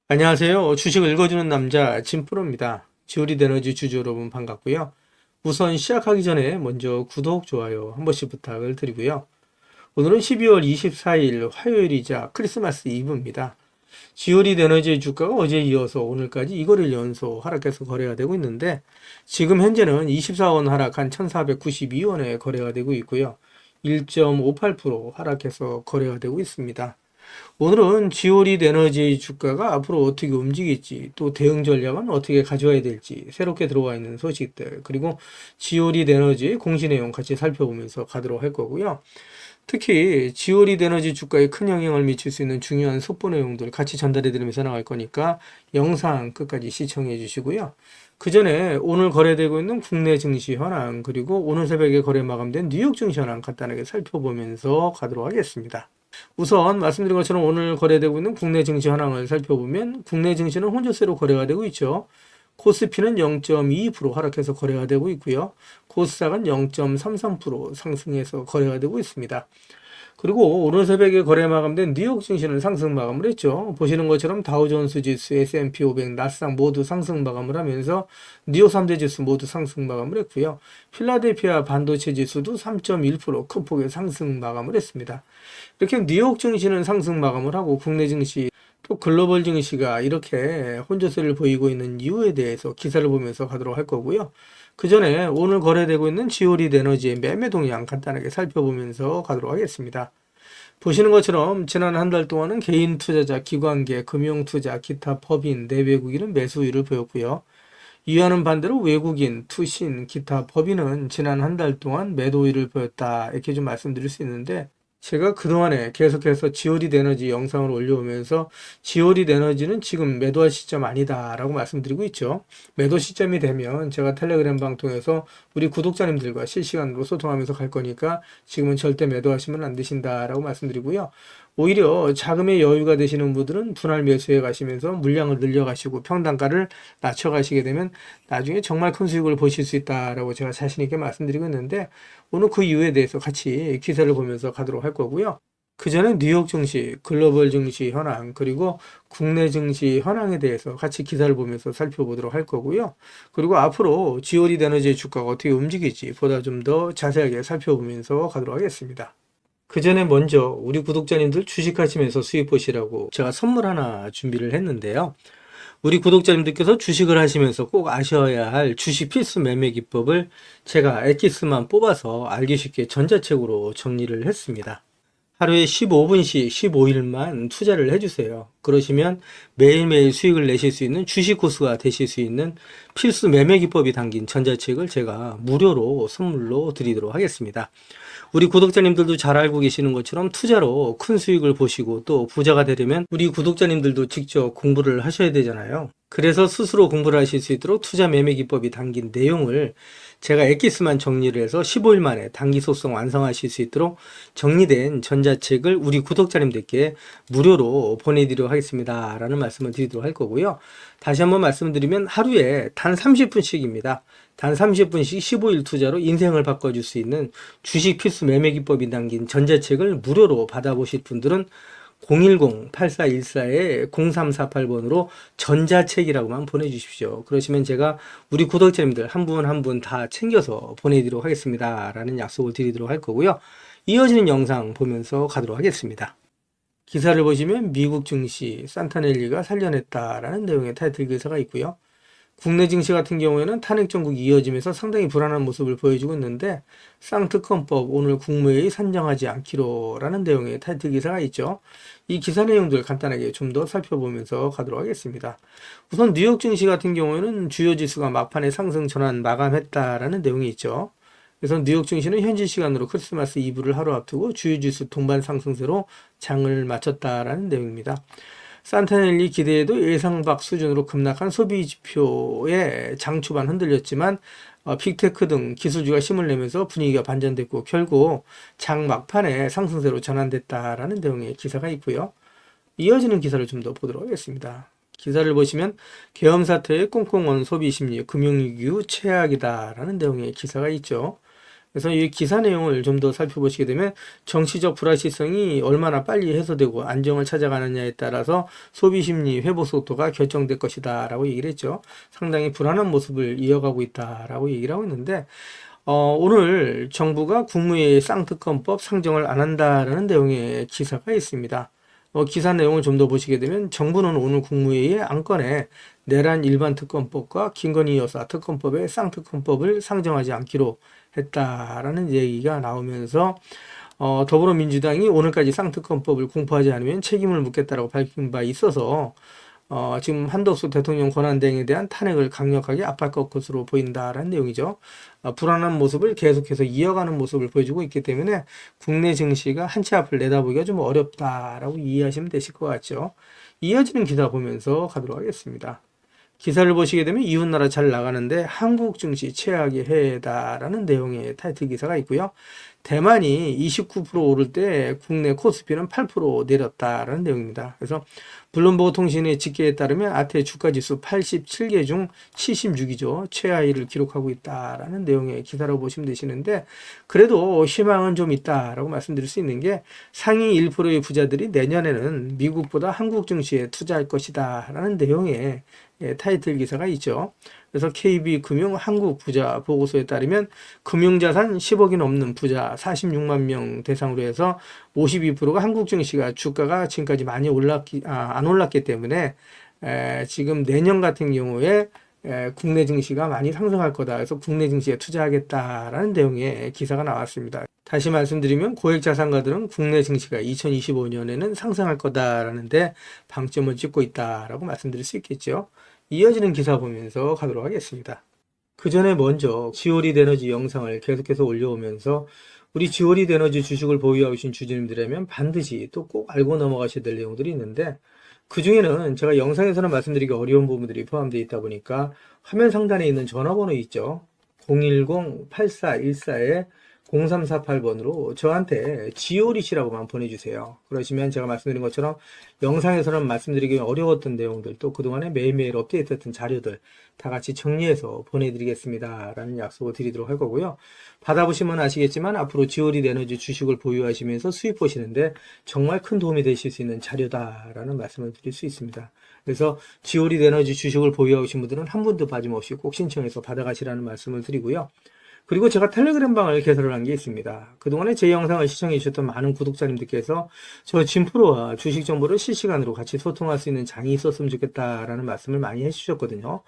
안녕하세요. 주식을 읽어주는 남자 진프로입니다. 지오리 에너지 주주 여러분 반갑고요. 우선 시작하기 전에 먼저 구독, 좋아요 한 번씩 부탁을 드리고요. 오늘은 12월 24일 화요일이자 크리스마스 이브입니다. 지오리 에너지의 주가가 어제 이어서 오늘까지 이거래일 연속 하락해서 거래가 되고 있는데 지금 현재는 24원 하락한 1492원에 거래가 되고 있고요. 1.58% 하락해서 거래가 되고 있습니다. 오늘은 지오릿 에너지 주가가 앞으로 어떻게 움직일지, 또 대응 전략은 어떻게 가져와야 될지, 새롭게 들어와 있는 소식들, 그리고 지오릿 에너지의 공시 내용 같이 살펴보면서 가도록 할 거고요. 특히 지오릿 에너지 주가에 큰 영향을 미칠 수 있는 중요한 속보 내용들 같이 전달해 드리면서 나갈 거니까 영상 끝까지 시청해 주시고요. 그 전에 오늘 거래되고 있는 국내 증시 현황, 그리고 오늘 새벽에 거래 마감된 뉴욕 증시 현황 간단하게 살펴보면서 가도록 하겠습니다. 우선 말씀드린 것처럼 오늘 거래되고 있는 국내 증시 현황을 살펴보면 국내 증시는 혼조세로 거래가 되고 있죠. 코스피는 0.22% 하락해서 거래가 되고 있고요. 코스닥은 0.33% 상승해서 거래가 되고 있습니다. 그리고 오늘 새벽에 거래 마감된 뉴욕 증시는 상승 마감을 했죠. 보시는 것처럼 다우존스 지수, S&P 500, 나스닥 모두 상승 마감을 하면서 뉴욕 3대 지수 모두 상승 마감을 했고요. 필라델피아 반도체 지수도 3.1% 큰 폭의 상승 마감을 했습니다. 이렇게 뉴욕 증시는 상승 마감을 하고 국내 증시 또 글로벌 증시가 이렇게 혼조세를 보이고 있는 이유에 대해서 기사를 보면서 가도록 할 거고요. 그 전에 오늘 거래되고 있는 지오릿 에너지의 매매 동향 간단하게 살펴보면서 가도록 하겠습니다. 보시는 것처럼 지난 한 달 동안은 개인 투자자, 기관계, 금융투자, 기타 법인, 내외국인은 매수 우위를 보였고요. 이와는 반대로 외국인, 투신, 기타 법인은 지난 한 달 동안 매도 우위를 보였다 이렇게 좀 말씀드릴 수 있는데 제가 그동안에 계속해서 지오릿 에너지 영상을 올려오면서 지오릿 에너지는 지금 매도할 시점 아니다 라고 말씀드리고 있죠. 매도 시점이 되면 제가 텔레그램 방 통해서 우리 구독자님들과 실시간으로 소통하면서 갈 거니까 지금은 절대 매도하시면 안 되신다 라고 말씀드리고요. 오히려 자금의 여유가 되시는 분들은 분할 매수해 가시면서 물량을 늘려가시고 평단가를 낮춰가시게 되면 나중에 정말 큰 수익을 보실 수 있다라고 제가 자신 있게 말씀드리고 있는데 오늘 그 이유에 대해서 같이 기사를 보면서 가도록 할 거고요. 그 전에 뉴욕 증시, 글로벌 증시 현황, 그리고 국내 증시 현황에 대해서 같이 기사를 보면서 살펴보도록 할 거고요. 그리고 앞으로 지오릿 에너지의 주가가 어떻게 움직일지 보다 좀 더 자세하게 살펴보면서 가도록 하겠습니다. 그 전에 먼저 우리 구독자님들 주식하시면서 수익 보시라고 제가 선물 하나 준비를 했는데요. 우리 구독자님들께서 주식을 하시면서 꼭 아셔야 할 주식 필수 매매 기법을 제가 엑기스만 뽑아서 알기 쉽게 전자책으로 정리를 했습니다. 하루에 15분씩 15일만 투자를 해주세요. 그러시면 매일매일 수익을 내실 수 있는 주식 고수가 되실 수 있는 필수 매매 기법이 담긴 전자책을 제가 무료로 선물로 드리도록 하겠습니다. 우리 구독자님들도 잘 알고 계시는 것처럼 투자로 큰 수익을 보시고 또 부자가 되려면 우리 구독자님들도 직접 공부를 하셔야 되잖아요. 그래서 스스로 공부를 하실 수 있도록 투자 매매 기법이 담긴 내용을 제가 엑기스만 정리를 해서 15일 만에 단기 속성 완성하실 수 있도록 정리된 전자책을 우리 구독자님들께 무료로 보내드리도록 하겠습니다 라는 말씀을 드리도록 할 거고요. 다시 한번 말씀드리면 하루에 단 30분씩입니다. 단 30분씩 15일 투자로 인생을 바꿔줄 수 있는 주식 필수 매매 기법이 담긴 전자책을 무료로 받아보실 분들은 010-8414-0348번으로 전자책이라고만 보내주십시오. 그러시면 제가 우리 구독자님들 한 분 한 분 다 챙겨서 보내드리도록 하겠습니다 라는 약속을 드리도록 할 거고요. 이어지는 영상 보면서 가도록 하겠습니다. 기사를 보시면 미국 증시 산타넬리가 살려냈다라는 내용의 타이틀 기사가 있고요. 국내 증시 같은 경우에는 탄핵 정국이 이어지면서 상당히 불안한 모습을 보여주고 있는데 쌍특검법 오늘 국무회의 산정하지 않기로라는 내용의 타이틀 기사가 있죠. 이 기사 내용들 간단하게 좀 더 살펴보면서 가도록 하겠습니다. 우선 뉴욕 증시 같은 경우에는 주요 지수가 막판에 상승 전환 마감했다라는 내용이 있죠. 그래서 뉴욕 증시는 현지 시간으로 크리스마스 이브를 하루 앞두고 주요 지수 동반 상승세로 장을 마쳤다라는 내용입니다. 산타넬리 기대에도 예상 밖 수준으로 급락한 소비 지표의 장 초반 흔들렸지만 빅테크 등 기술주가 힘을 내면서 분위기가 반전됐고 결국 장 막판에 상승세로 전환됐다라는 내용의 기사가 있고요. 이어지는 기사를 좀 더 보도록 하겠습니다. 기사를 보시면 계엄 사태의 꽁꽁 언 소비 심리, 금융위기 최악이다라는 내용의 기사가 있죠. 그래서 이 기사 내용을 좀 더 살펴보시게 되면 정치적 불확실성이 얼마나 빨리 해소되고 안정을 찾아가느냐에 따라서 소비 심리 회복 속도가 결정될 것이다 라고 얘기를 했죠. 상당히 불안한 모습을 이어가고 있다 라고 얘기를 하고 있는데 오늘 정부가 국무회의 쌍특검법 상정을 안 한다라는 내용의 기사가 있습니다. 기사 내용을 좀 더 보시게 되면 정부는 오늘 국무회의의 안건에 내란 일반특검법과 김건희 여사 특검법의 쌍특검법을 상정하지 않기로 했다라는 얘기가 나오면서 더불어민주당이 오늘까지 쌍특검법을 공포하지 않으면 책임을 묻겠다라고 밝힌 바 있어서 지금 한덕수 대통령 권한대행에 대한 탄핵을 강력하게 압박할 것으로 보인다라는 내용이죠. 불안한 모습을 계속해서 이어가는 모습을 보여주고 있기 때문에 국내 증시가 한 치 앞을 내다보기가 좀 어렵다라고 이해하시면 되실 것 같죠. 이어지는 기사 보면서 가도록 하겠습니다. 기사를 보시게 되면 이웃나라 잘 나가는데 한국 증시 최악의 해다라는 내용의 타이틀 기사가 있고요. 대만이 29% 오를 때 국내 코스피는 8% 내렸다라는 내용입니다. 그래서 블룸버그 통신의 집계에 따르면 아태 주가지수 87개 중 76이죠. 최하위를 기록하고 있다라는 내용의 기사라고 보시면 되시는데 그래도 희망은 좀 있다라고 말씀드릴 수 있는 게 상위 1%의 부자들이 내년에는 미국보다 한국 증시에 투자할 것이다 라는 내용의 타이틀 기사가 있죠. 그래서 KB금융 한국 부자 보고서에 따르면 금융자산 10억이 넘는 부자 46만 명 대상으로 해서 52%가 한국 증시가 주가가 지금까지 많이 안 올랐기 때문에 지금 내년 같은 경우에 국내 증시가 많이 상승할 거다. 그래서 국내 증시에 투자하겠다라는 내용의 기사가 나왔습니다. 다시 말씀드리면 고액 자산가들은 국내 증시가 2025년에는 상승할 거다라는데 방점을 찍고 있다라고 말씀드릴 수 있겠죠. 이어지는 기사 보면서 가도록 하겠습니다. 그 전에 먼저 지오리드 에너지 영상을 계속해서 올려오면서 우리 지오리드 에너지 주식을 보유하고 계신 주주님들이라면 반드시 또 꼭 알고 넘어가셔야 될 내용들이 있는데 그 중에는 제가 영상에서는 말씀드리기 어려운 부분들이 포함되어 있다 보니까 화면 상단에 있는 전화번호 있죠. 010-8414-0348번으로 저한테 지오리시라고만 보내주세요. 그러시면 제가 말씀드린 것처럼 영상에서는 말씀드리기 어려웠던 내용들 또 그동안에 매일매일 업데이트했던 자료들 다 같이 정리해서 보내드리겠습니다 라는 약속을 드리도록 할 거고요. 받아보시면 아시겠지만 앞으로 지오리드 에너지 주식을 보유하시면서 수익 보시는데 정말 큰 도움이 되실 수 있는 자료다라는 말씀을 드릴 수 있습니다. 그래서 지오리드 에너지 주식을 보유하고 계신 분들은 한 분도 빠짐없이 꼭 신청해서 받아가시라는 말씀을 드리고요. 그리고 제가 텔레그램 방을 개설을 한 게 있습니다. 그동안에 제 영상을 시청해 주셨던 많은 구독자님들께서 저 진프로와 주식 정보를 실시간으로 같이 소통할 수 있는 장이 있었으면 좋겠다라는 말씀을 많이 해주셨거든요.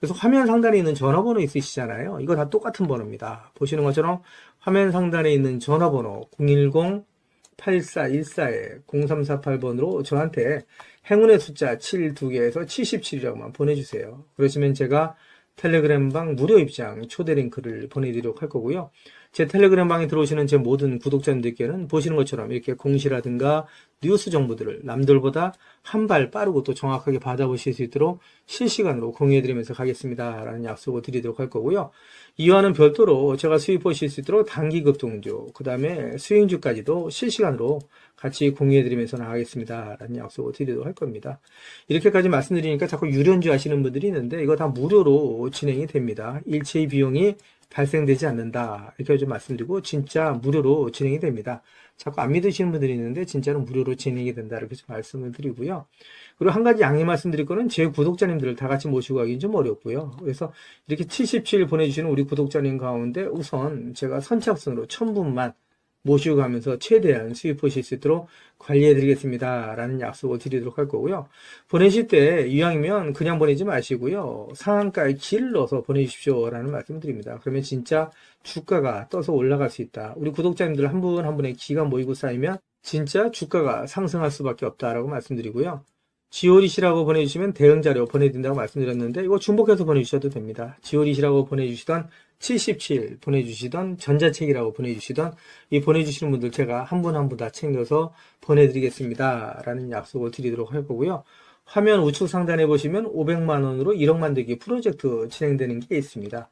그래서 화면 상단에 있는 전화번호 있으시잖아요. 이거 다 똑같은 번호입니다. 보시는 것처럼 화면 상단에 있는 전화번호 010-8414-0348번으로 저한테 행운의 숫자 7 2개에서 77이라고만 보내주세요. 그러시면 제가 텔레그램 방 무료 입장 초대 링크를 보내드리도록 할 거고요. 제 텔레그램 방에 들어오시는 제 모든 구독자님들께는 보시는 것처럼 이렇게 공시라든가 뉴스 정보들을 남들보다 한 발 빠르고 또 정확하게 받아보실 수 있도록 실시간으로 공유해드리면서 가겠습니다 라는 약속을 드리도록 할 거고요. 이와는 별도로 제가 수익 보실 수 있도록 단기 급등주 그 다음에 수익주까지도 실시간으로 같이 공유해드리면서 나가겠습니다 라는 약속을 드리도록 할 겁니다. 이렇게까지 말씀드리니까 자꾸 유료인지 아시는 분들이 있는데 이거 다 무료로 진행이 됩니다. 일체의 비용이 발생되지 않는다 이렇게 좀 말씀드리고 진짜 무료로 진행이 됩니다. 자꾸 안 믿으시는 분들이 있는데 진짜로 무료로 진행이 된다 이렇게 좀 말씀을 드리고요. 그리고 한 가지 양해 말씀드릴 거는 제 구독자님들을 다 같이 모시고 가기는 좀 어렵고요. 그래서 이렇게 77 보내주시는 우리 구독자님 가운데 우선 제가 선착순으로 1000분만 모시고 가면서 최대한 수익 보실 수 있도록 관리해드리겠습니다 라는 약속을 드리도록 할 거고요. 보내실 때 이왕이면 그냥 보내지 마시고요. 상한가에 기를 넣어서 보내주십시오 라는 말씀을 드립니다. 그러면 진짜 주가가 떠서 올라갈 수 있다. 우리 구독자님들 한 분 한 분의 기가 모이고 쌓이면 진짜 주가가 상승할 수밖에 없다라고 말씀드리고요. 지오리시라고 보내주시면 대응자료 보내드린다고 말씀드렸는데 이거 중복해서 보내주셔도 됩니다. 지오리시라고 보내주시던 77 보내주시던 전자책이라고 보내주시던 이 보내주시는 분들 제가 한 분 한 분 다 챙겨서 보내드리겠습니다 라는 약속을 드리도록 할 거고요. 화면 우측 상단에 보시면 500만원으로 1억 만들기 프로젝트 진행되는 게 있습니다.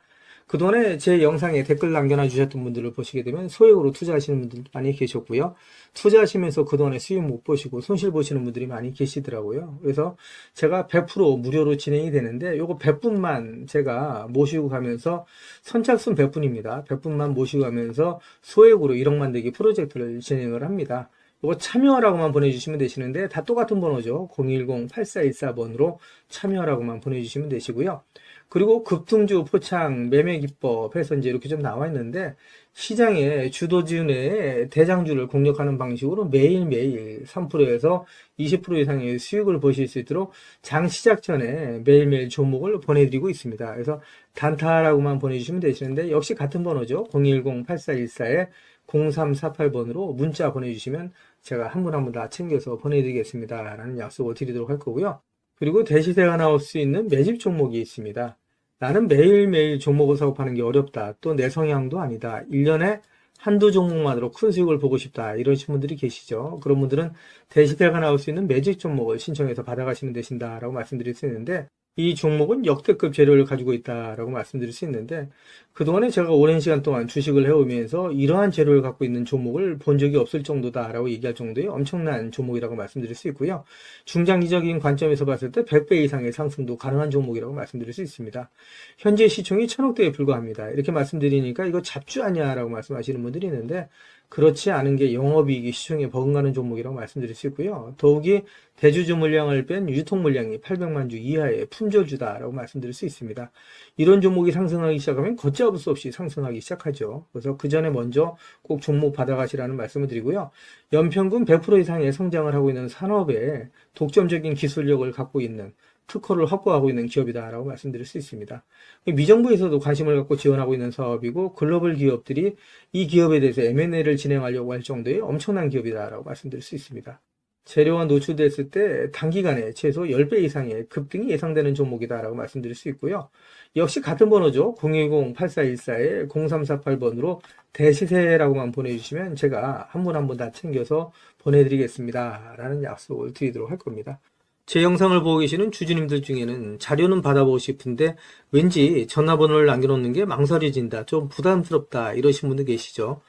그동안에 제 영상에 댓글 남겨놔 주셨던 분들을 보시게 되면 소액으로 투자하시는 분들도 많이 계셨고요. 투자하시면서 그동안에 수익 못 보시고 손실 보시는 분들이 많이 계시더라고요. 그래서 제가 100% 무료로 진행이 되는데 요거 100분만 제가 모시고 가면서 선착순 100분입니다. 100분만 모시고 가면서 소액으로 1억 만들기 프로젝트를 진행을 합니다. 이거 참여라고만 보내주시면 되시는데 다 똑같은 번호죠. 010-8414번으로 참여라고만 보내주시면 되시고요. 그리고 급등주 포착 매매 기법 해서 이제 이렇게 좀 나와 있는데 시장의 주도주 내에 대장주를 공략하는 방식으로 매일매일 3%에서 20% 이상의 수익을 보실 수 있도록 장 시작 전에 매일매일 종목을 보내드리고 있습니다. 그래서 단타라고만 보내주시면 되시는데 역시 같은 번호죠. 010-8414에 0348번으로 문자 보내주시면 제가 한 분 한 분 다 챙겨서 보내드리겠습니다 라는 약속을 드리도록 할 거고요. 그리고 대시세가 나올 수 있는 매집 종목이 있습니다. 나는 매일매일 종목을 사고 파는 게 어렵다. 또 내 성향도 아니다. 1년에 한두 종목만으로 큰 수익을 보고 싶다. 이러신 분들이 계시죠. 그런 분들은 대시세가 나올 수 있는 매집 종목을 신청해서 받아가시면 되신다라고 말씀드릴 수 있는데 이 종목은 역대급 재료를 가지고 있다라고 말씀드릴 수 있는데 그동안에 제가 오랜 시간 동안 주식을 해오면서 이러한 재료를 갖고 있는 종목을 본 적이 없을 정도다라고 얘기할 정도의 엄청난 종목이라고 말씀드릴 수 있고요. 중장기적인 관점에서 봤을 때 100배 이상의 상승도 가능한 종목이라고 말씀드릴 수 있습니다. 현재 시총이 1000억대에 불과합니다. 이렇게 말씀드리니까 이거 잡주 아니야라고 말씀하시는 분들이 있는데 그렇지 않은 게 영업이익이 시총에 버금가는 종목이라고 말씀드릴 수 있고요. 더욱이 대주주 물량을 뺀 유통 물량이 800만 주 이하의 품절주다라고 말씀드릴 수 있습니다. 이런 종목이 상승하기 시작하면 걷잡을 수 없이 상승하기 시작하죠. 그래서 그 전에 먼저 꼭 종목 받아가시라는 말씀을 드리고요. 연평균 100% 이상의 성장을 하고 있는 산업에 독점적인 기술력을 갖고 있는 특허를 확보하고 있는 기업이다라고 말씀드릴 수 있습니다. 미정부에서도 관심을 갖고 지원하고 있는 사업이고 글로벌 기업들이 이 기업에 대해서 M&A를 진행하려고 할 정도의 엄청난 기업이다라고 말씀드릴 수 있습니다. 재료가 노출됐을 때 단기간에 최소 10배 이상의 급등이 예상되는 종목이다라고 말씀드릴 수 있고요. 역시 같은 번호죠. 010-8414에 0348번으로 대시세라고만 보내주시면 제가 한 분 한 분 다 챙겨서 보내드리겠습니다 라는 약속을 드리도록 할 겁니다. 제 영상을 보고 계시는 주주님들 중에는 자료는 받아보고 싶은데 왠지 전화번호를 남겨놓는 게 망설여진다, 좀 부담스럽다 이러신 분들 계시죠.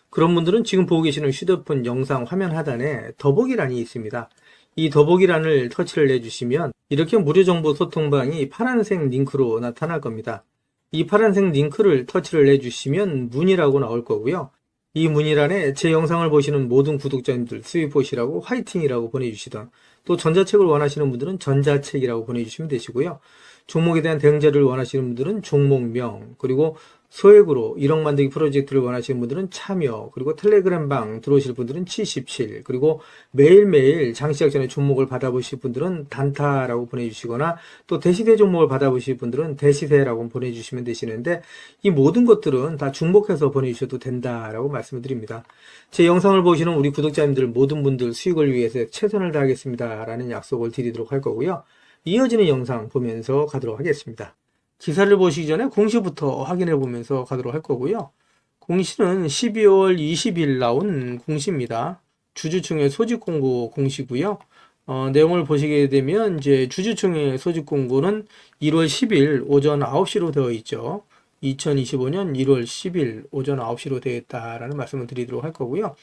그런 분들은 지금 보고 계시는 휴대폰 영상 화면 하단에 더보기란이 있습니다. 이 더보기란을 터치를 해주시면 이렇게 무료 정보 소통방이 파란색 링크로 나타날 겁니다. 이 파란색 링크를 터치를 해주시면 문의라고 나올 거고요. 이 문의란에 제 영상을 보시는 모든 구독자님들 수익 보시라고 화이팅이라고 보내주시던, 또 전자책을 원하시는 분들은 전자책이라고 보내주시면 되시고요. 종목에 대한 대응 자료를 원하시는 분들은 종목명, 그리고 소액으로 1억 만들기 프로젝트를 원하시는 분들은 참여, 그리고 텔레그램방 들어오실 분들은 77, 그리고 매일매일 장시작 전에 종목을 받아보실 분들은 단타라고 보내주시거나 또 대시세 종목을 받아보실 분들은 대시세라고 보내주시면 되시는데 이 모든 것들은 다 중복해서 보내주셔도 된다라고 말씀을 드립니다. 제 영상을 보시는 우리 구독자님들 모든 분들 수익을 위해서 최선을 다하겠습니다 라는 약속을 드리도록 할 거고요. 이어지는 영상 보면서 가도록 하겠습니다. 기사를 보시기 전에 공시부터 확인해 보면서 가도록 할 거고요. 공시는 12월 20일 나온 공시입니다. 주주총회 소집 공고 공시고요. 내용을 보시게 되면 이제 주주총회 소집 공고는 1월 10일 오전 9시로 되어 있죠. 2025년 1월 10일 오전 9시로 되어 있다라는 말씀을 드리도록 할 거고요.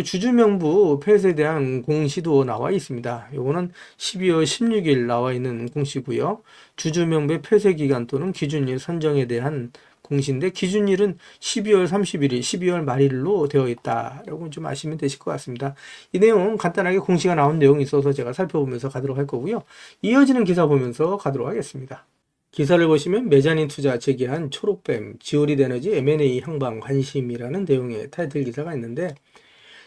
주주명부 폐쇄에 대한 공시도 나와 있습니다. 요거는 12월 16일 나와 있는 공시고요. 주주명부의 폐쇄 기간 또는 기준일 선정에 대한 공시인데 기준일은 12월 31일, 12월 말일로 되어 있다라고 좀 아시면 되실 것 같습니다. 이 내용은 간단하게 공시가 나온 내용이 있어서 제가 살펴보면서 가도록 할 거고요. 이어지는 기사 보면서 가도록 하겠습니다. 기사를 보시면 메자닌 투자 재개한 초록뱀, 지오릿 에너지 M&A 향방 관심이라는 내용의 타이틀 기사가 있는데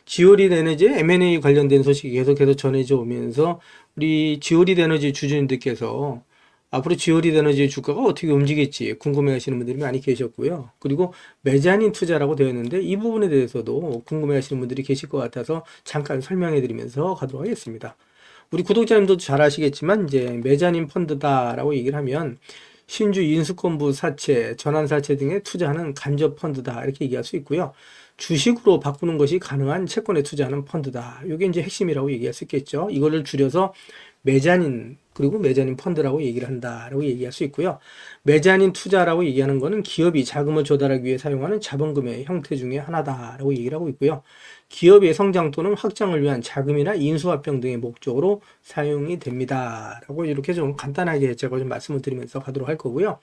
지오릿 에너지 M&A 관련된 소식이 계속해서 전해져 오면서 우리 지오릿 에너지 주주님들께서 앞으로 지오릿 에너지의 주가가 어떻게 움직일지 궁금해 하시는 분들이 많이 계셨고요. 그리고 메자닌 투자라고 되어 있는데 이 부분에 대해서도 궁금해 하시는 분들이 계실 것 같아서 잠깐 설명해 드리면서 가도록 하겠습니다. 우리 구독자님도 잘 아시겠지만 이제 메자닌 펀드다라고 얘기를 하면 신주 인수권부 사채, 전환사채 등에 투자하는 간접 펀드다 이렇게 얘기할 수 있고요. 주식으로 바꾸는 것이 가능한 채권에 투자하는 펀드다. 이게 이제 핵심이라고 얘기할 수 있겠죠. 이거를 줄여서 메자닌 그리고 메자닌 펀드라고 얘기를 한다라고 얘기할 수 있고요. 메자닌 투자라고 얘기하는 거는 기업이 자금을 조달하기 위해 사용하는 자본금의 형태 중에 하나다라고 얘기를 하고 있고요. 기업의 성장 또는 확장을 위한 자금이나 인수합병 등의 목적으로 사용이 됩니다라고 이렇게 좀 간단하게 제가 좀 말씀을 드리면서 가도록 할 거고요.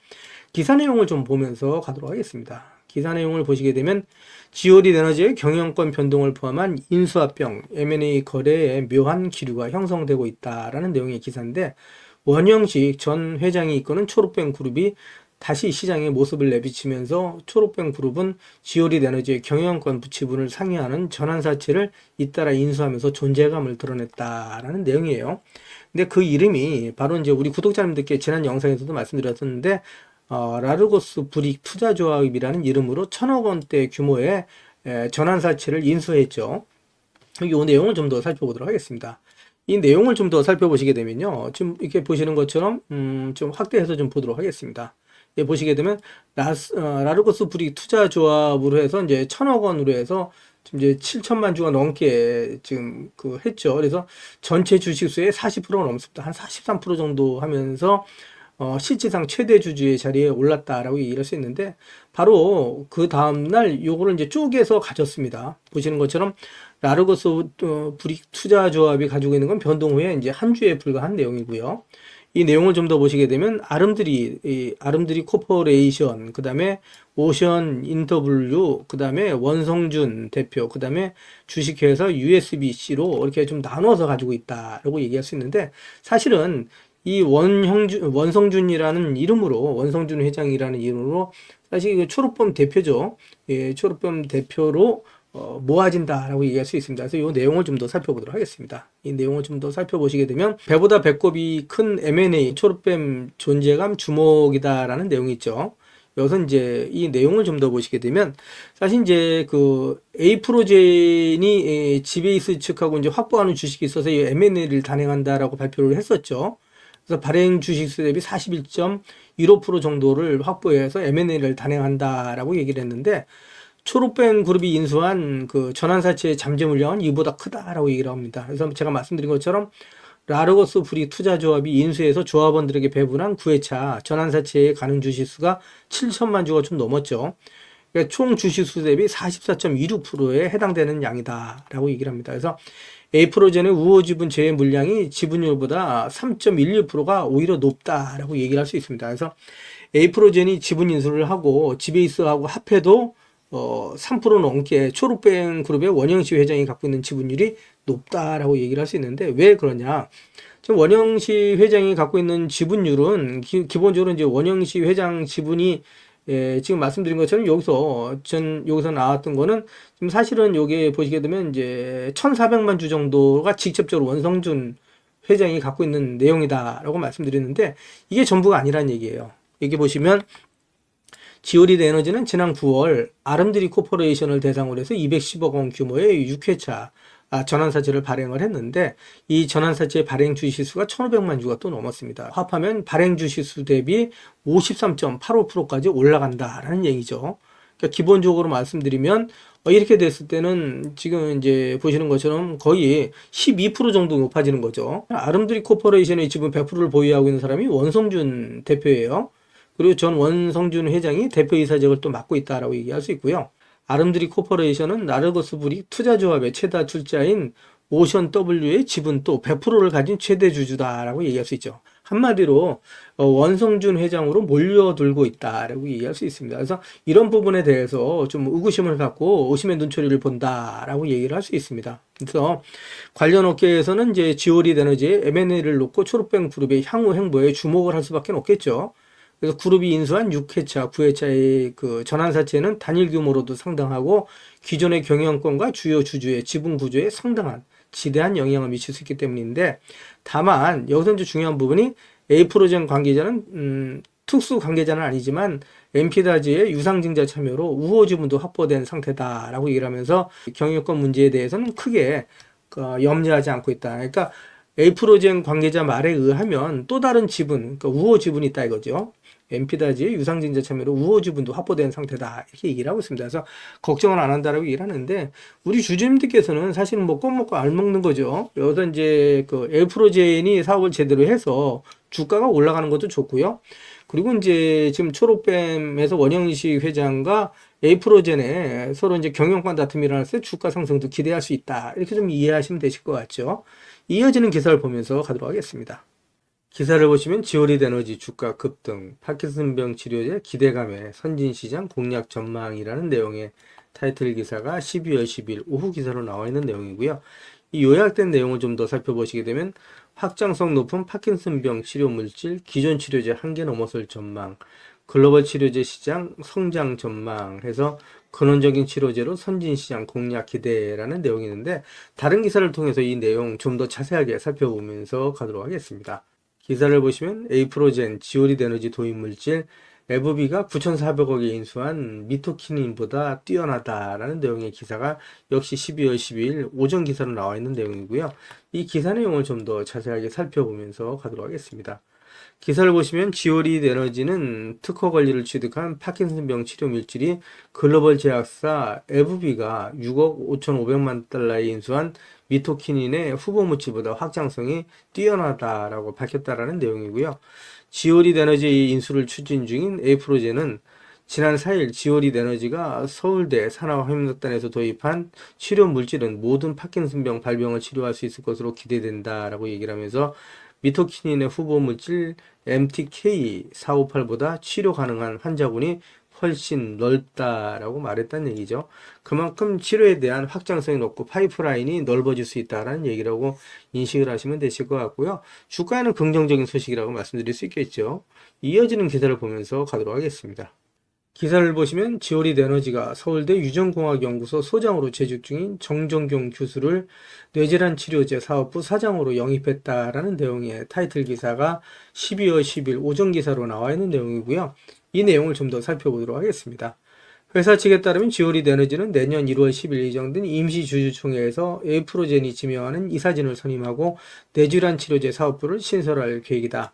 기사 내용을 좀 보면서 가도록 하겠습니다. 기사 내용을 보시게 되면 지오리 에너지의 경영권 변동을 포함한 인수합병, M&A 거래에 묘한 기류가 형성되고 있다라는 내용의 기사인데, 원영식 전 회장이 이끄는 초록뱀 그룹이 다시 시장에 모습을 내비치면서 초록뱀 그룹은 지오리 에너지의 경영권 지분을 상회하는 전환사채를 잇따라 인수하면서 존재감을 드러냈다라는 내용이에요. 근데 그 이름이 바로 이제 우리 구독자님들께 지난 영상에서도 말씀드렸었는데, 라르고스 브릭 투자조합이라는 이름으로 1,000억 원대 규모의 전환사채를 인수했죠. 이 내용을 좀 더 살펴보도록 하겠습니다. 이 내용을 좀 더 살펴보시게 되면요, 지금 이렇게 보시는 것처럼 좀 확대해서 좀 보도록 하겠습니다. 예, 보시게 되면 라르고스 브릭 투자조합으로 해서 이제 1,000억 원으로 해서 지금 이제 7천만 주가 넘게 지금 했죠. 그래서 전체 주식수의 40%가 넘습니다. 한 43% 정도 하면서 실질상 최대 주주의 자리에 올랐다라고 얘기를 할 수 있는데, 바로 그 다음날 요거를 이제 쪼개서 가졌습니다. 보시는 것처럼 라르고스 브릭 투자조합이 가지고 있는 건 변동 후에 이제 한 주에 불과한 내용이고요. 이 내용을 좀 더 보시게 되면 아름드리 코퍼레이션, 그 다음에 오션 인터블유, 그 다음에 원성준 대표, 그 다음에 주식회사 USBC로 이렇게 좀 나눠서 가지고 있다라고 얘기할 수 있는데, 사실은 이 원성준이라는 이름으로, 원성준 회장이라는 이름으로 사실 초록범 대표죠. 예, 초록범 대표로 모아진다라고 얘기할 수 있습니다. 그래서 이 내용을 좀 더 살펴보도록 하겠습니다. 이 내용을 좀 더 살펴보시게 되면, 배보다 배꼽이 큰 M&A 초록뱀 존재감 주목이다라는 내용이 있죠. 여기서 이제 이 내용을 좀 더 보시게 되면, 사실 이제 에이프로젠이 지베이스 측하고 이제 확보하는 주식이 있어서 이 M&A를 단행한다라고 발표를 했었죠. 그래서 발행 주식수 대비 41.15% 정도를 확보해서 M&A를 단행한다라고 얘기를 했는데, 초록뱀 그룹이 인수한 전환사채의 잠재 물량은 이보다 크다라고 얘기를 합니다. 그래서 제가 말씀드린 것처럼 라르고스 브릭 투자조합이 인수해서 조합원들에게 배분한 9회차 전환사채에 가는 주식수가 7천만 주가 좀 넘었죠. 그러니까 총 주식수 대비 44.26%에 해당되는 양이다라고 얘기를 합니다. 그래서 에이프로젠의 우호 지분 제외 물량이 지분율보다 3.16%가 오히려 높다라고 얘기를 할 수 있습니다. 그래서 에이프로젠이 지분 인수를 하고 지베이스하고 합해도 3% 넘게 초록뱀 그룹의 원영식 회장이 갖고 있는 지분율이 높다라고 얘기를 할 수 있는데, 왜 그러냐? 지금 원영식 회장이 갖고 있는 지분율은 기본적으로 이제 원영식 회장 지분이 지금 말씀드린 것처럼 여기서 나왔던 거는 지금 사실은 여기 보시게 되면 이제 1,400만 주 정도가 직접적으로 원성준 회장이 갖고 있는 내용이다라고 말씀드렸는데, 이게 전부가 아니란 얘기예요. 여기 보시면 지오리 에너지는 지난 9월 아름드리 코퍼레이션을 대상으로 해서 210억 원 규모의 6회차 전환사채를 발행을 했는데, 이 전환사채 발행 주식수가 1,500만 주가 또 넘었습니다. 합하면 발행 주식수 대비 53.85%까지 올라간다라는 얘기죠. 그러니까 기본적으로 말씀드리면 이렇게 됐을 때는 지금 이제 보시는 것처럼 거의 12% 정도 높아지는 거죠. 아름드리 코퍼레이션의 지분 100%를 보유하고 있는 사람이 원성준 대표예요. 그리고 전 원성준 회장이 대표이사직을 또 맡고 있다라고 얘기할 수 있고요. 아름드리 코퍼레이션은 라르고스 브릭 투자조합의 최다 출자인 오션 W의 지분 또 100%를 가진 최대 주주다라고 얘기할 수 있죠. 한마디로 원성준 회장으로 몰려들고 있다라고 얘기할 수 있습니다. 그래서 이런 부분에 대해서 좀 의구심을 갖고 의심의 눈초리를 본다라고 얘기를 할 수 있습니다. 그래서 관련 업계에서는 이제 지오리 에너지의 M&A를 놓고 초록뱀 그룹의 향후 행보에 주목을 할 수밖에 없겠죠. 그래서 그룹이 인수한 6회차, 9회차의 전환사채는 단일 규모로도 상당하고 기존의 경영권과 주요 주주의 지분 구조에 상당한 지대한 영향을 미칠 수 있기 때문인데, 다만 여기서 이제 중요한 부분이 에이프로젠 관계자는 특수 관계자는 아니지만 엔피다즈의 유상증자 참여로 우호 지분도 확보된 상태다라고 얘기를 하면서 경영권 문제에 대해서는 크게 염려하지 않고 있다. 그러니까 에이프로젠 관계자 말에 의하면 또 다른 지분, 그러니까 우호 지분이 있다 이거죠. 엠피다지의 유상증자 참여로 우호 지분도 확보된 상태다 이렇게 얘기를 하고 있습니다. 그래서 걱정을 안 한다라고 얘기를 하는데 우리 주주님들께서는 사실은 뭐 껌 먹고 알 먹는 거죠. 여기서 이제 그 에이프로젠이 사업을 제대로 해서 주가가 올라가는 것도 좋고요. 그리고 이제 지금 초록뱀에서 원영식 회장과 에이프로젠에 서로 이제 경영권 다툼이 일어났을 때 주가 상승도 기대할 수 있다. 이렇게 좀 이해하시면 되실 것 같죠. 이어지는 기사를 보면서 가도록 하겠습니다. 기사를 보시면 지오리드 에너지 주가 급등, 파킨슨병 치료제 기대감에 선진시장 공략 전망이라는 내용의 타이틀 기사가 12월 10일 오후 기사로 나와 있는 내용이고요. 이 요약된 내용을 좀 더 살펴보시게 되면 확장성 높은 파킨슨병 치료 물질, 기존 치료제 한계 넘어설 전망, 글로벌 치료제 시장 성장 전망 해서 근원적인 치료제로 선진시장 공략 기대라는 내용이 있는데 다른 기사를 통해서 이 내용 좀 더 자세하게 살펴보면서 가도록 하겠습니다. 기사를 보시면 에이프로젠, 지오리드 에너지 도입 물질, 에브비가 9,400억에 인수한 미토키닌보다 뛰어나다라는 내용의 기사가 역시 12월 12일 오전 기사로 나와 있는 내용이고요. 이 기사 내용을 좀 더 자세하게 살펴보면서 가도록 하겠습니다. 기사를 보시면 지오리드 에너지는 특허 권리를 취득한 파킨슨병 치료 물질이 글로벌 제약사 에브비가 6억 5,500만 달러에 인수한 미토키닌의 후보 물질보다 확장성이 뛰어나다라고 밝혔다라는 내용이고요. 지오리드 에너지 인수를 추진 중인 에이프로젠은 지난 4일 지오리드 에너지가 서울대 산하화학단에서 도입한 치료 물질은 모든 파킨슨병 발병을 치료할 수 있을 것으로 기대된다라고 얘기를 하면서 미토키닌의 후보 물질 MTK458보다 치료 가능한 환자군이 훨씬 넓다라고 말했다는 얘기죠. 그만큼 치료에 대한 확장성이 높고 파이프라인이 넓어질 수 있다라는 얘기라고 인식을 하시면 되실 것 같고요. 주가에는 긍정적인 소식이라고 말씀드릴 수 있겠죠. 이어지는 기사를 보면서 가도록 하겠습니다. 기사를 보시면 지오리드 에너지가 서울대 유전공학연구소 소장으로 재직 중인 정정경 교수를 뇌질환 치료제 사업부 사장으로 영입했다라는 내용의 타이틀 기사가 12월 10일 오전 기사로 나와 있는 내용이고요. 이 내용을 좀 더 살펴보도록 하겠습니다. 회사 측에 따르면 지오리드 에너지는 내년 1월 10일 예정된 임시주주총회에서 에이프로젠이 지명하는 이사진을 선임하고 뇌질환 치료제 사업부를 신설할 계획이다.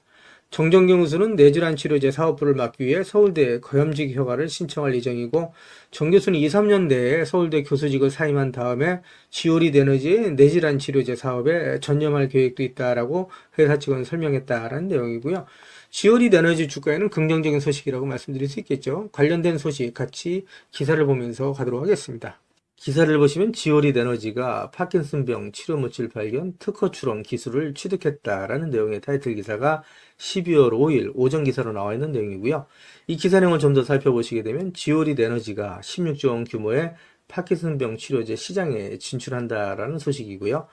정정경 교수는 뇌질환 치료제 사업부를 맡기 위해 서울대 거염직 허가를 신청할 예정이고 정 교수는 2, 3년 내에 서울대 교수직을 사임한 다음에 지오리드 에너지의 뇌질환 치료제 사업에 전념할 계획도 있다라고 회사 측은 설명했다라는 내용이고요. 지오리드 에너지 주가에는 긍정적인 소식이라고 말씀드릴 수 있겠죠. 관련된 소식 같이 기사를 보면서 가도록 하겠습니다. 기사를 보시면 지오리드 에너지가 파킨슨병 치료 물질 발견 특허 출원 기술을 취득했다라는 내용의 타이틀 기사가 12월 5일 오전 기사로 나와 있는 내용이고요. 이 기사 내용을 좀 더 살펴보시게 되면 지오리드 에너지가 16조 원 규모의 파킨슨병 치료제 시장에 진출한다라는 소식이고요.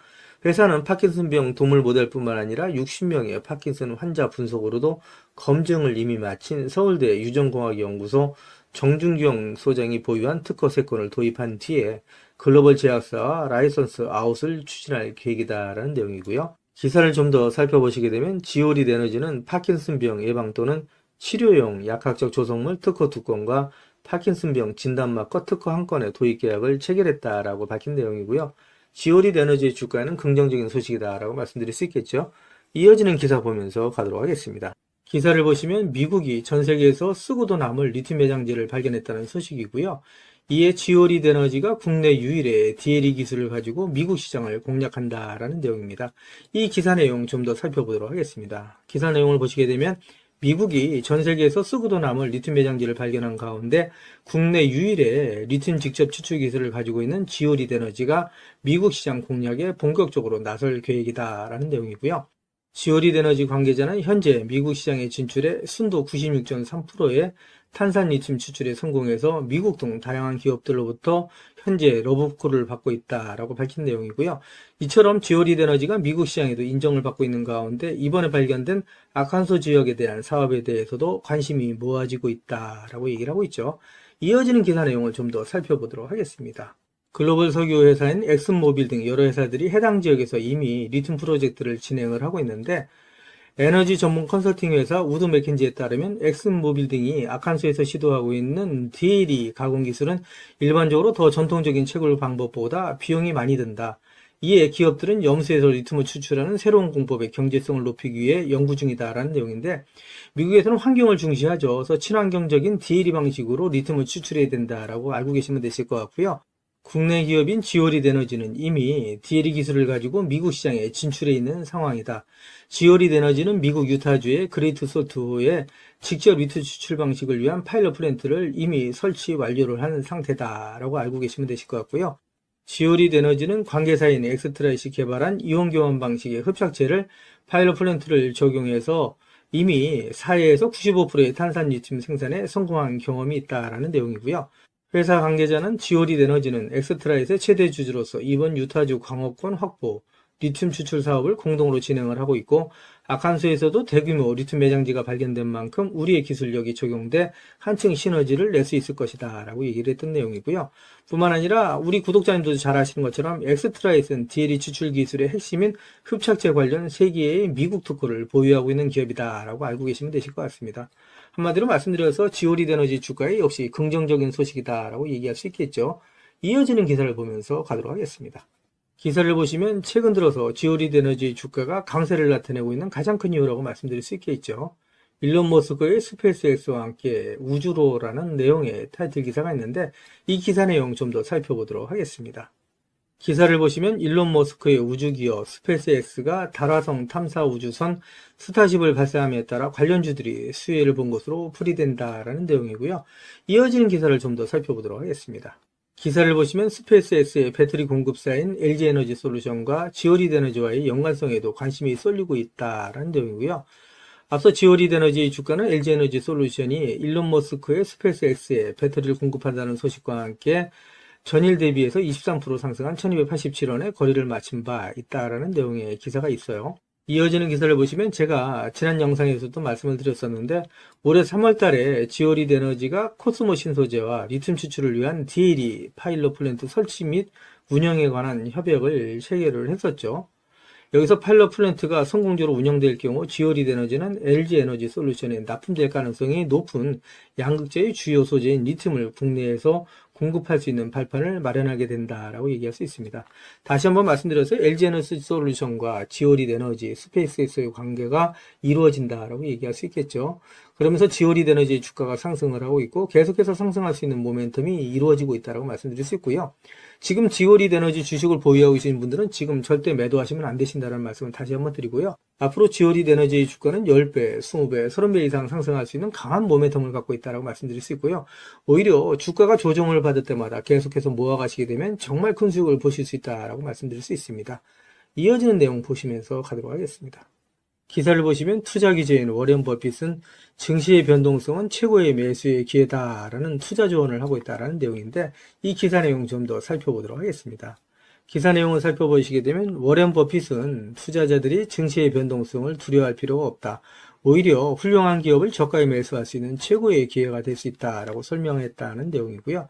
회사는 파킨슨병 동물 모델뿐만 아니라 60명의 파킨슨 환자 분석으로도 검증을 이미 마친 서울대 유전공학연구소 정준경 소장이 보유한 특허 3건을 도입한 뒤에 글로벌 제약사와 라이선스 아웃을 추진할 계획이다라는 내용이고요. 기사를 좀 더 살펴보시게 되면 지오리드 에너지는 파킨슨병 예방 또는 치료용 약학적 조성물 특허 2건과 파킨슨병 진단마커 특허 1건의 도입 계약을 체결했다라고 밝힌 내용이고요. 지오리드 에너지의 주가에는 긍정적인 소식이다라고 말씀드릴 수 있겠죠. 이어지는 기사 보면서 가도록 하겠습니다. 기사를 보시면 미국이 전 세계에서 쓰고도 남을 리튬 매장지를 발견했다는 소식이고요. 이에 지오리드 에너지가 국내 유일의 DLE 기술을 가지고 미국 시장을 공략한다라는 내용입니다. 이 기사 내용 좀 더 살펴보도록 하겠습니다. 기사 내용을 보시게 되면 미국이 전 세계에서 쓰고도 남을 리튬 매장지를 발견한 가운데 국내 유일의 리튬 직접 추출 기술을 가지고 있는 지오리드 에너지가 미국 시장 공략에 본격적으로 나설 계획이다라는 내용이고요. 지오리드 에너지 관계자는 현재 미국 시장에 진출해 순도 96.3%의 탄산 리튬 추출에 성공해서 미국 등 다양한 기업들로부터 현재 러브콜을 받고 있다라고 밝힌 내용이고요. 이처럼 지오리드 에너지가 미국 시장에도 인정을 받고 있는 가운데 이번에 발견된 아칸소 지역에 대한 사업에 대해서도 관심이 모아지고 있다라고 얘기를 하고 있죠. 이어지는 기사 내용을 좀 더 살펴보도록 하겠습니다. 글로벌 석유 회사인 엑슨모빌 등 여러 회사들이 해당 지역에서 이미 리튬 프로젝트를 진행을 하고 있는데 에너지 전문 컨설팅 회사 우드 맥킨지에 따르면 엑슨모빌 등이 아칸소에서 시도하고 있는 DLE 가공 기술은 일반적으로 더 전통적인 채굴 방법보다 비용이 많이 든다. 이에 기업들은 염수에서 리튬을 추출하는 새로운 공법의 경제성을 높이기 위해 연구 중이다라는 내용인데, 미국에서는 환경을 중시하죠. 그래서 친환경적인 DLE 방식으로 리튬을 추출해야 된다라고 알고 계시면 되실 것 같고요. 국내 기업인 지오리드 에너지는 이미 DLE 기술을 가지고 미국 시장에 진출해 있는 상황이다. 지오리드 에너지는 미국 유타주의 그레이트 솔트호에 직접 리튬 추출 방식을 위한 파일럿 플랜트를 이미 설치 완료를 한 상태다라고 알고 계시면 되실 것 같고요. 지오리드 에너지는 관계사인 엑스트라이시 개발한 이온 교환 방식의 흡착제를 파일럿 플랜트를 적용해서 이미 사회에서 95%의 탄산 리튬 생산에 성공한 경험이 있다라는 내용이고요. 회사 관계자는 지오리드 에너지는 엑스트라잇의 최대 주주로서 이번 유타주 광업권 확보, 리튬 추출 사업을 공동으로 진행을 하고 있고, 아칸소에서도 대규모 리튬 매장지가 발견된 만큼 우리의 기술력이 적용돼 한층 시너지를 낼 수 있을 것이다 라고 얘기를 했던 내용이고요. 뿐만 아니라 우리 구독자님도 잘 아시는 것처럼 엑스트라잇은 DLE 추출 기술의 핵심인 흡착제 관련 세계의 미국 특허를 보유하고 있는 기업이다 라고 알고 계시면 되실 것 같습니다. 한마디로 말씀드려서 지오리드 에너지 주가에 역시 긍정적인 소식이다 라고 얘기할 수 있겠죠. 이어지는 기사를 보면서 가도록 하겠습니다. 기사를 보시면 최근 들어서 지오리드 에너지 주가가 강세를 나타내고 있는 가장 큰 이유라고 말씀드릴 수 있겠죠. 일론 머스크의 스페이스X와 함께 우주로라는 내용의 타이틀 기사가 있는데, 이 기사 내용 좀 더 살펴보도록 하겠습니다. 기사를 보시면 일론 머스크의 우주기업 스페이스X가 달화성 탐사 우주선 스타쉽을 발사함에 따라 관련주들이 수혜를 본 것으로 풀이된다라는 내용이고요. 이어지는 기사를 좀 더 살펴보도록 하겠습니다. 기사를 보시면 스페이스X의 배터리 공급사인 LG에너지 솔루션과 지오리드 에너지와의 연관성에도 관심이 쏠리고 있다라는 내용이고요. 앞서 지오리드 에너지 주가는 LG에너지 솔루션이 일론 머스크의 스페이스X에 배터리를 공급한다는 소식과 함께 전일 대비해서 23% 상승한 1287원에 거래를 마친 바 있다라는 내용의 기사가 있어요. 이어지는 기사를 보시면 제가 지난 영상에서도 말씀을 드렸었는데, 올해 3월 달에 지오리드 에너지가 코스모 신소재와 리튬 추출을 위한 DLE 파일럿 플랜트 설치 및 운영에 관한 협약을 체결을 했었죠. 여기서 파일럿 플랜트가 성공적으로 운영될 경우 지오리드 에너지는 LG 에너지 솔루션에 납품될 가능성이 높은 양극재의 주요 소재인 리튬을 국내에서 공급할 수 있는 발판을 마련하게 된다라고 얘기할 수 있습니다. 다시 한번 말씀드려서 LG 에너지 솔루션과 지오리드 에너지, 스페이스X의 관계가 이루어진다라고 얘기할 수 있겠죠. 그러면서 지오리드 에너지의 주가가 상승을 하고 있고 계속해서 상승할 수 있는 모멘텀이 이루어지고 있다고 말씀드릴 수 있고요. 지금 지오리드 에너지 주식을 보유하고 계신 분들은 지금 절대 매도하시면 안 되신다는 말씀을 다시 한번 드리고요. 앞으로 지오리드 에너지의 주가는 10배, 20배, 30배 이상 상승할 수 있는 강한 모멘텀을 갖고 있다고 말씀드릴 수 있고요. 오히려 주가가 조정을 받을 때마다 계속해서 모아가시게 되면 정말 큰 수익을 보실 수 있다고 말씀드릴 수 있습니다. 이어지는 내용 보시면서 가도록 하겠습니다. 기사를 보시면 투자 기재인 워렌 버핏은 증시의 변동성은 최고의 매수의 기회다라는 투자 조언을 하고 있다는 내용인데, 이 기사 내용 좀 더 살펴보도록 하겠습니다. 기사 내용을 살펴보시게 되면 워렌 버핏은 투자자들이 증시의 변동성을 두려워할 필요가 없다. 오히려 훌륭한 기업을 저가에 매수할 수 있는 최고의 기회가 될 수 있다라고 설명했다는 내용이고요.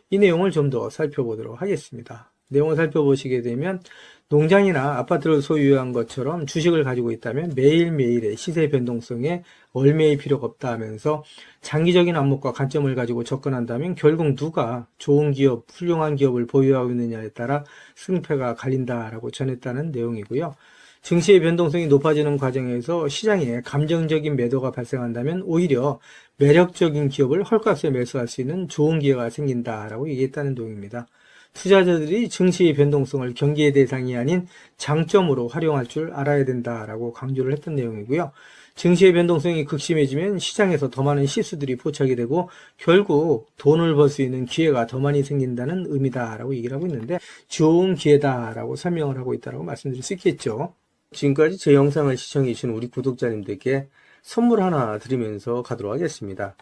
이 내용을 좀 더 살펴보도록 하겠습니다. 내용을 살펴보시게 되면 농장이나 아파트를 소유한 것처럼 주식을 가지고 있다면 매일매일의 시세 변동성에 얽매일 필요가 없다 하면서 장기적인 안목과 관점을 가지고 접근한다면 결국 누가 좋은 기업, 훌륭한 기업을 보유하고 있느냐에 따라 승패가 갈린다라고 전했다는 내용이고요. 증시의 변동성이 높아지는 과정에서 시장에 감정적인 매도가 발생한다면 오히려 매력적인 기업을 헐값에 매수할 수 있는 좋은 기회가 생긴다라고 얘기했다는 내용입니다. 투자자들이 증시의 변동성을 경계의 대상이 아닌 장점으로 활용할 줄 알아야 된다라고 강조를 했던 내용이고요. 증시의 변동성이 극심해지면 시장에서 더 많은 실수들이 포착이 되고 결국 돈을 벌 수 있는 기회가 더 많이 생긴다는 의미다라고 얘기를 하고 있는데, 좋은 기회다라고 설명을 하고 있다고 말씀드릴 수 있겠죠. 지금까지 제 영상을 시청해 주신 우리 구독자님들께 선물 하나 드리면서 가도록 하겠습니다.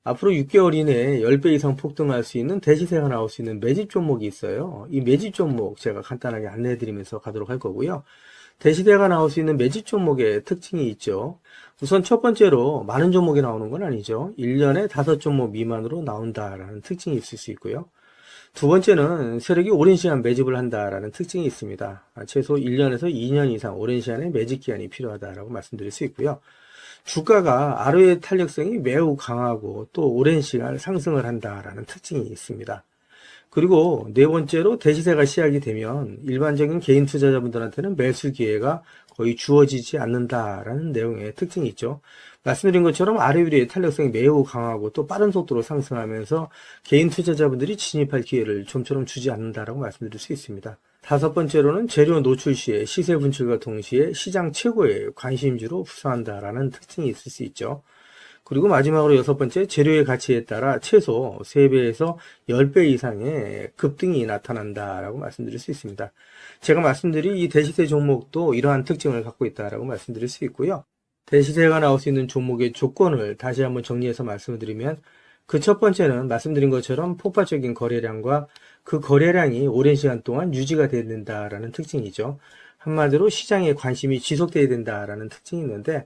앞으로 6개월 이내에 10배 이상 폭등할 수 있는 대시세가 나올 수 있는 매집 종목이 있어요. 이 매집 종목 제가 간단하게 안내해 드리면서 가도록 할 거고요. 대시세가 나올 수 있는 매집 종목의 특징이 있죠. 우선 첫 번째로 많은 종목이 나오는 건 아니죠. 1년에 5종목 미만으로 나온다라는 특징이 있을 수 있고요. 두 번째는 세력이 오랜 시간 매집을 한다라는 특징이 있습니다. 최소 1년에서 2년 이상 오랜 시간의 매집 기간이 필요하다라고 말씀드릴 수 있고요. 주가가 ROE 탄력성이 매우 강하고 또 오랜 시간 상승을 한다라는 특징이 있습니다. 그리고 네 번째로 대시세가 시작이 되면 일반적인 개인 투자자분들한테는 매수 기회가 거의 주어지지 않는다라는 내용의 특징이 있죠. 말씀드린 것처럼 아래 위의 탄력성이 매우 강하고 또 빠른 속도로 상승하면서 개인 투자자분들이 진입할 기회를 좀처럼 주지 않는다라고 말씀드릴 수 있습니다. 다섯 번째로는 재료 노출 시에 시세 분출과 동시에 시장 최고의 관심주로 부상한다라는 특징이 있을 수 있죠. 그리고 마지막으로 여섯 번째, 재료의 가치에 따라 최소 3배에서 10배 이상의 급등이 나타난다라고 말씀드릴 수 있습니다. 제가 말씀드린 이 대시세 종목도 이러한 특징을 갖고 있다라고 말씀드릴 수 있고요. 대시세가 나올 수 있는 종목의 조건을 다시 한번 정리해서 말씀을 드리면 그 첫 번째는 말씀드린 것처럼 폭발적인 거래량과 그 거래량이 오랜 시간 동안 유지가 돼야 된다라는 특징이죠. 한마디로 시장에 관심이 지속돼야 된다라는 특징이 있는데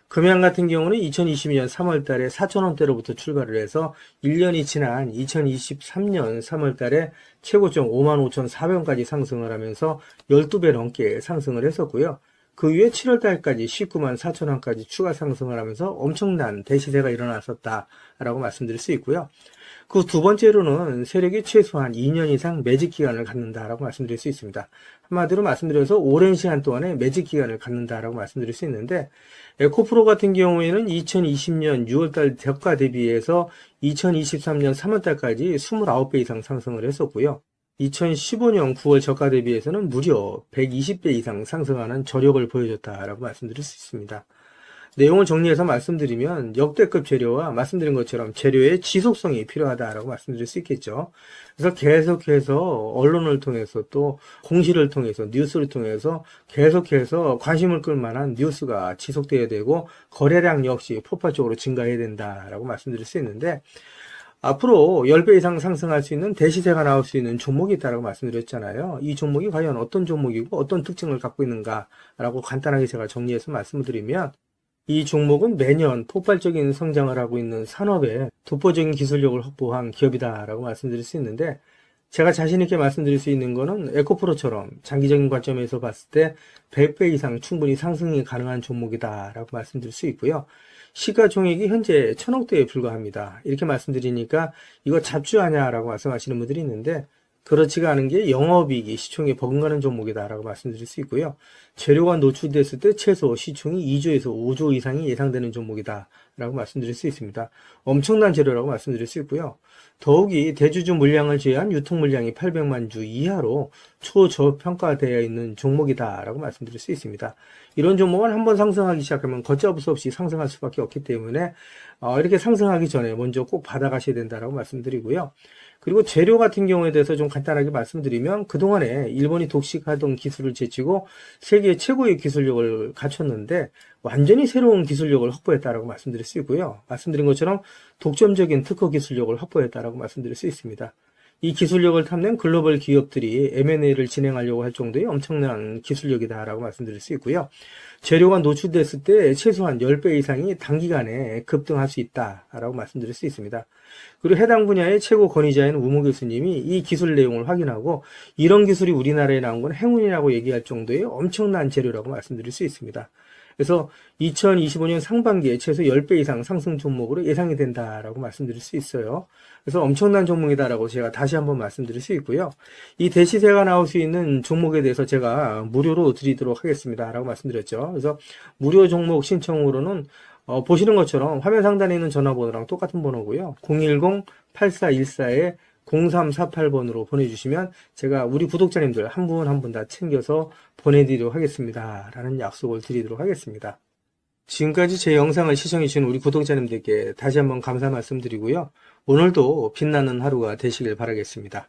금양 같은 경우는 2022년 3월 달에 4,000원대로부터 출발을 해서 1년이 지난 2023년 3월 달에 최고점 55,400원까지 상승을 하면서 12배 넘게 상승을 했었고요. 그 이후에 7월 달까지 194,000원까지 추가 상승을 하면서 엄청난 대시세가 일어났었다라고 말씀드릴 수 있고요. 그 두 번째로는 세력이 최소한 2년 이상 매직 기간을 갖는다라고 말씀드릴 수 있습니다. 한마디로 말씀드려서 오랜 시간 동안에 매직 기간을 갖는다라고 말씀드릴 수 있는데 에코프로 같은 경우에는 2020년 6월달 저가 대비해서 2023년 3월달까지 29배 이상 상승을 했었고요. 2015년 9월 저가 대비해서는 무려 120배 이상 상승하는 저력을 보여줬다라고 말씀드릴 수 있습니다. 내용을 정리해서 말씀드리면 역대급 재료와 말씀드린 것처럼 재료의 지속성이 필요하다라고 말씀드릴 수 있겠죠. 그래서 계속해서 언론을 통해서 또 공시를 통해서 뉴스를 통해서 계속해서 관심을 끌 만한 뉴스가 지속돼야 되고 거래량 역시 폭발적으로 증가해야 된다라고 말씀드릴 수 있는데 앞으로 10배 이상 상승할 수 있는 대시세가 나올 수 있는 종목이 있다고 말씀드렸잖아요. 이 종목이 과연 어떤 종목이고 어떤 특징을 갖고 있는가라고 간단하게 제가 정리해서 말씀을 드리면 이 종목은 매년 폭발적인 성장을 하고 있는 산업에 독보적인 기술력을 확보한 기업이다라고 말씀드릴 수 있는데 제가 자신 있게 말씀드릴 수 있는 거는 에코프로처럼 장기적인 관점에서 봤을 때 100배 이상 충분히 상승이 가능한 종목이다라고 말씀드릴 수 있고요. 시가총액이 현재 1,000억대에 불과합니다. 이렇게 말씀드리니까 이거 잡주하냐라고 말씀하시는 분들이 있는데 그렇지가 않은 게 영업이익이 시총에 버금가는 종목이다라고 말씀드릴 수 있고요. 재료가 노출됐을 때 최소 시총이 2조에서 5조 이상이 예상되는 종목이다라고 말씀드릴 수 있습니다. 엄청난 재료라고 말씀드릴 수 있고요. 더욱이 대주주 물량을 제외한 유통 물량이 800만 주 이하로 초저평가되어 있는 종목이다라고 말씀드릴 수 있습니다. 이런 종목은 한번 상승하기 시작하면 걷잡을 수 없이 상승할 수밖에 없기 때문에 이렇게 상승하기 전에 먼저 꼭 받아가셔야 된다라고 말씀드리고요. 그리고 재료 같은 경우에 대해서 좀 간단하게 말씀드리면 그동안에 일본이 독식하던 기술을 제치고 세계 최고의 기술력을 갖췄는데 완전히 새로운 기술력을 확보했다라고 말씀드릴 수 있고요. 말씀드린 것처럼 독점적인 특허 기술력을 확보했다라고 말씀드릴 수 있습니다. 이 기술력을 탐낸 글로벌 기업들이 M&A를 진행하려고 할 정도의 엄청난 기술력이다라고 말씀드릴 수 있고요. 재료가 노출됐을 때 최소한 10배 이상이 단기간에 급등할 수 있다라고 말씀드릴 수 있습니다. 그리고 해당 분야의 최고 권위자인 우모 교수님이 이 기술 내용을 확인하고 이런 기술이 우리나라에 나온 건 행운이라고 얘기할 정도의 엄청난 재료라고 말씀드릴 수 있습니다. 그래서 2025년 상반기에 최소 10배 이상 상승 종목으로 예상이 된다라고 말씀드릴 수 있어요. 그래서 엄청난 종목이다라고 제가 다시 한번 말씀드릴 수 있고요. 이 대시세가 나올 수 있는 종목에 대해서 제가 무료로 드리도록 하겠습니다라고 말씀드렸죠. 그래서 무료 종목 신청으로는 보시는 것처럼 화면 상단에 있는 전화번호랑 똑같은 번호고요. 010-8414에 0348번으로 보내주시면 제가 우리 구독자님들 한 분 한 분 다 챙겨서 보내드리도록 하겠습니다. 라는 약속을 드리도록 하겠습니다. 지금까지 제 영상을 시청해주신 우리 구독자님들께 다시 한번 감사 말씀드리고요. 오늘도 빛나는 하루가 되시길 바라겠습니다.